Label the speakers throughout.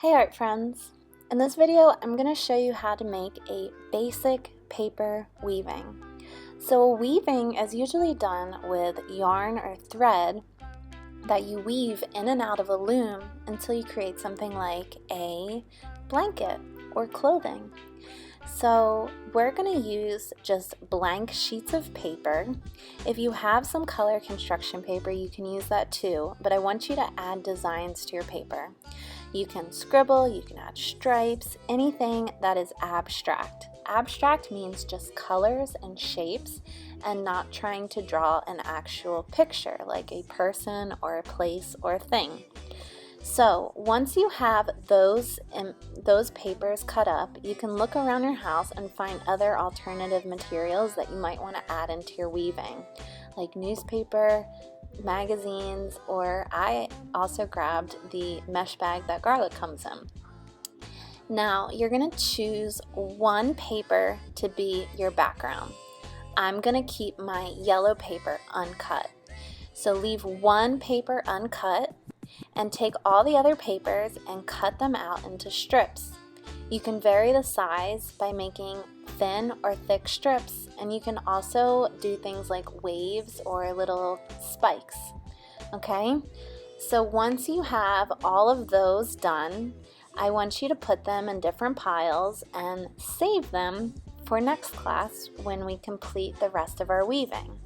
Speaker 1: Hey art friends! In this video I'm going to show you how to make a basic paper weaving. So weaving is usually done with yarn or thread that you weave in and out of a loom until you create something like a blanket or clothing. So we're going to use just blank sheets of paper. If you have some color construction paper, you can use that too, but I want you to add designs to your paper. You can scribble, you can add stripes, anything that is abstract. Abstract means just colors and shapes and not trying to draw an actual picture like a person or a place or a thing. So once you have those papers cut up, you can look around your house and find other alternative materials that you might want to add into your weaving, like newspaper, magazines, or I also grabbed the mesh bag that garlic comes in. Now you're going to choose one paper to be your background. I'm going to keep my yellow paper uncut. So leave one paper uncut and take all the other papers and cut them out into strips. You can vary the size by making thin or thick strips, and you can also do things like waves or little spikes. Okay, so once you have all of those done, I want you to put them in different piles and save them for next class when we complete the rest of our weaving.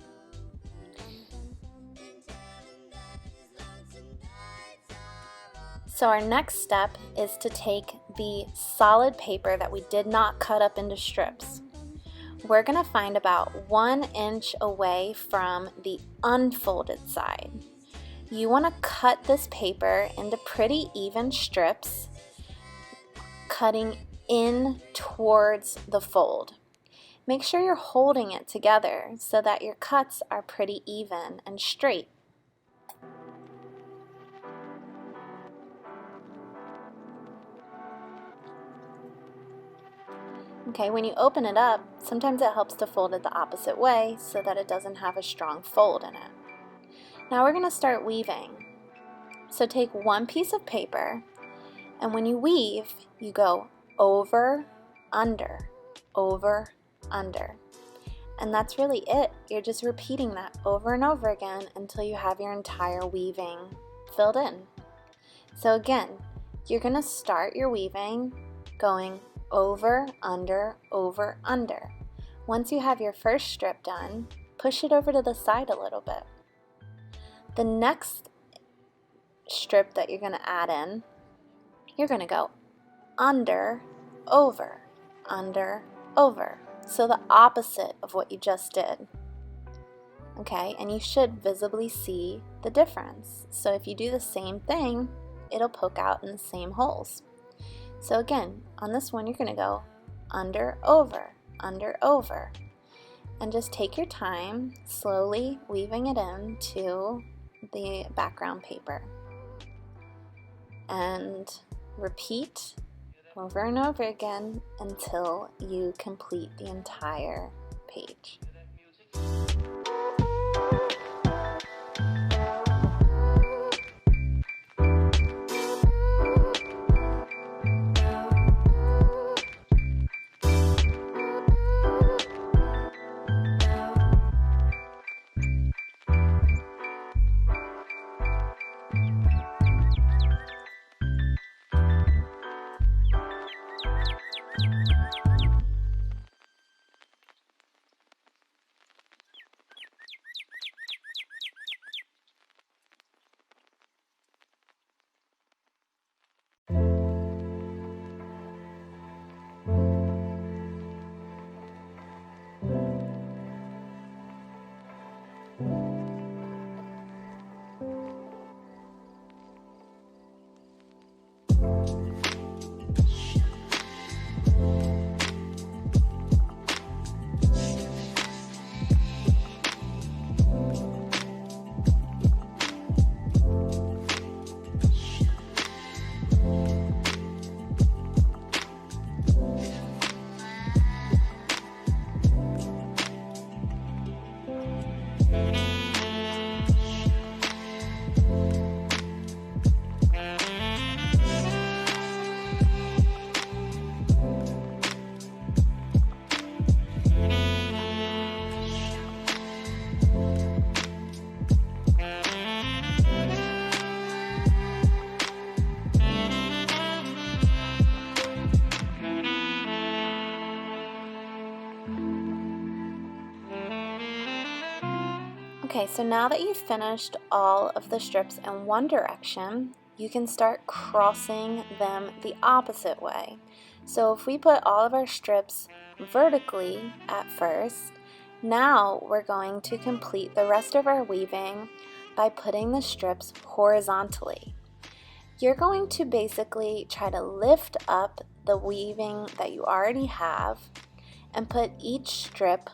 Speaker 1: So our next step is to take the solid paper that we did not cut up into strips. We're going to find about 1 inch away from the unfolded side. You want to cut this paper into pretty even strips, cutting in towards the fold. Make sure you're holding it together so that your cuts are pretty even and straight. Okay, when you open it up, sometimes it helps to fold it the opposite way so that it doesn't have a strong fold in it. Now we're going to start weaving. So take one piece of paper, and when you weave, you go over, under, and that's really it. You're just repeating that over and over again until you have your entire weaving filled in. So again, you're going to start your weaving going over, under. Once you have your first strip done, push it over to the side a little bit. The next strip that you're going to add in, you're going to go under, over. So the opposite of what you just did. Okay, and you should visibly see the difference. So if you do the same thing, it'll poke out in the same holes. So again, on this one, you're going to go under, over, and just take your time slowly weaving it into the background paper. And repeat over and over again until you complete the entire page. Okay, so now that you've finished all of the strips in one direction, you can start crossing them the opposite way. So if we put all of our strips vertically at first, now we're going to complete the rest of our weaving by putting the strips horizontally. You're going to basically try to lift up the weaving that you already have and put each strip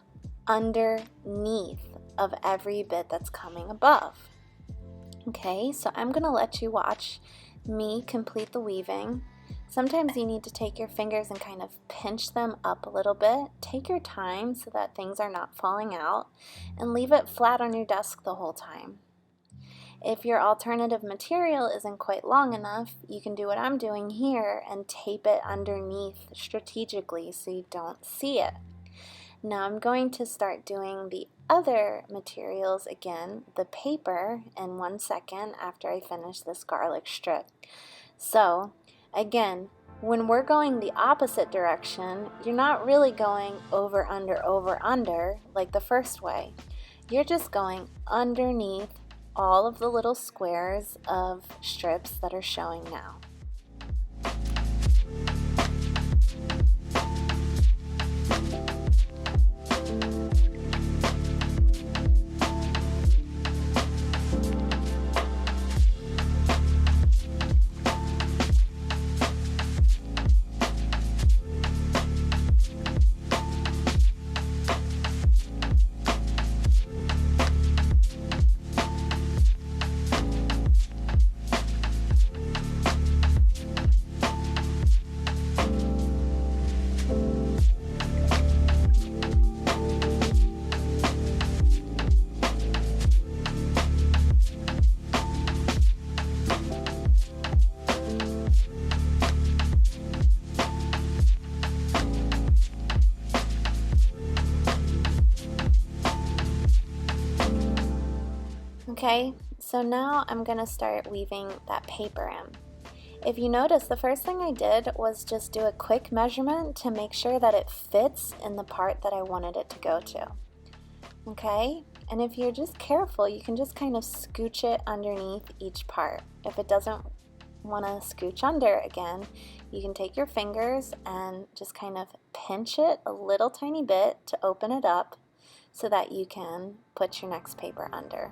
Speaker 1: underneath of every bit that's coming above. Okay, so I'm going to let you watch me complete the weaving. Sometimes you need to take your fingers and kind of pinch them up a little bit. Take your time so that things are not falling out, and leave it flat on your desk the whole time. If your alternative material isn't quite long enough, you can do what I'm doing here and tape it underneath strategically so you don't see it. Now I'm going to start doing the other materials again, the paper, in 1 second after I finish this garlic strip. So again, when we're going the opposite direction, you're not really going over, under like the first way. You're just going underneath all of the little squares of strips that are showing now. Okay, so now I'm going to start weaving that paper in. If you notice, the first thing I did was just do a quick measurement to make sure that it fits in the part that I wanted it to go to. Okay, and if you're just careful, you can just kind of scooch it underneath each part. If it doesn't want to scooch under again, you can take your fingers and just kind of pinch it a little tiny bit to open it up so that you can put your next paper under.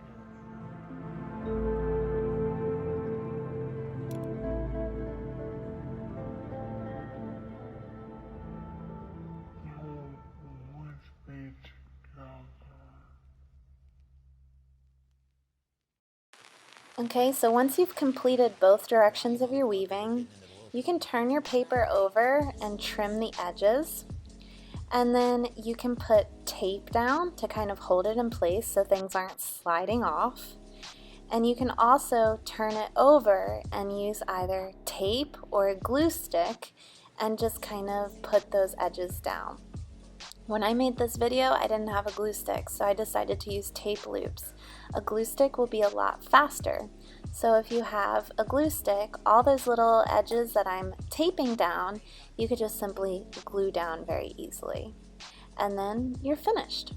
Speaker 1: Okay, so once you've completed both directions of your weaving, you can turn your paper over and trim the edges. And then you can put tape down to kind of hold it in place so things aren't sliding off. And you can also turn it over and use either tape or a glue stick and just kind of put those edges down. When I made this video, I didn't have a glue stick, so I decided to use tape loops. A glue stick will be a lot faster. So if you have a glue stick, all those little edges that I'm taping down, you could just simply glue down very easily. And then you're finished.